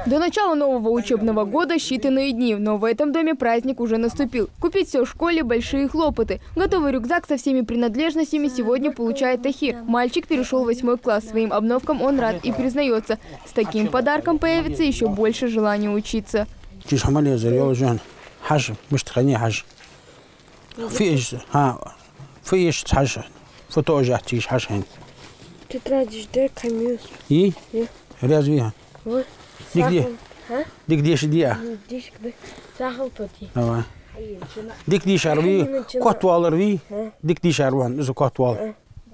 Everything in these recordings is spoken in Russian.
До начала нового учебного года считанные дни, но в этом доме праздник уже наступил. Купить все в школе – большие хлопоты. Готовый рюкзак со всеми принадлежностями сегодня получает Тахир. Мальчик перешел в 8 класс. Своим обновкам он рад и признается. С таким подарком появится еще больше желания учиться. Тетради, да, камюс. И? Разве? Вот. Где? Где же где? Сахал тот. Давай. Дикди шарви, котваларви, дикди шарван, за котвал.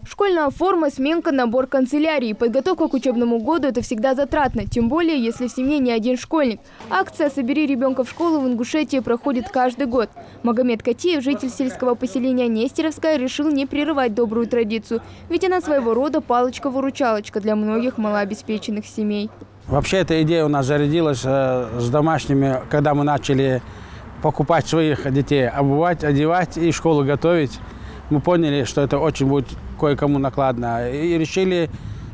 Школьная форма, сменка, набор канцелярии. Подготовка к учебному году – это всегда затратно, тем более, если в семье не один школьник. Акция «Собери ребенка в школу» в Ингушетии проходит каждый год. Магомед Катиев, житель сельского поселения Нестеровская, решил не прерывать добрую традицию, ведь она своего рода палочка-выручалочка для многих малообеспеченных семей. Вообще эта идея у нас зародилась с домашними, когда мы начали покупать своих детей, обувать, одевать и школу готовить. Мы поняли, что это очень будет кое-кому накладно. И решили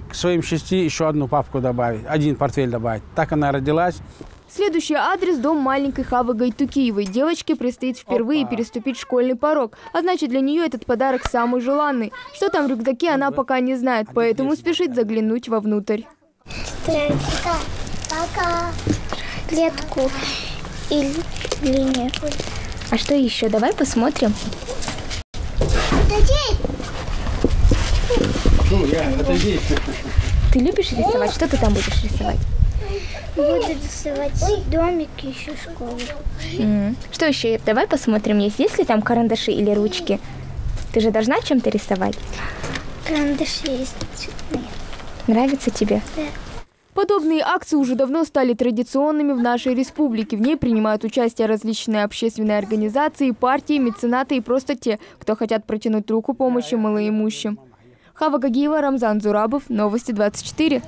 к своим 6 еще одну папку добавить, один портфель добавить. Так она родилась. Следующий адрес – дом маленькой Хавы Гайтукиевой. Девочке предстоит впервые переступить школьный порог. А значит, для нее этот подарок самый желанный. Что там в рюкзаке, она пока не знает, поэтому спешит заглянуть вовнутрь. Пока. Клетку или линию. А что еще? Давай посмотрим. Ты любишь рисовать? Что ты там будешь рисовать? Буду рисовать домики, еще школу. Что еще? Давай посмотрим, есть ли там карандаши или ручки. Ты же должна чем-то рисовать? Карандаши есть. Нравится тебе? Да. Подобные акции уже давно стали традиционными в нашей республике. В ней принимают участие различные общественные организации, партии, меценаты и просто те, кто хотят протянуть руку помощи малоимущим. Хава Гагиева, Рамзан Зурабов, Новости 24.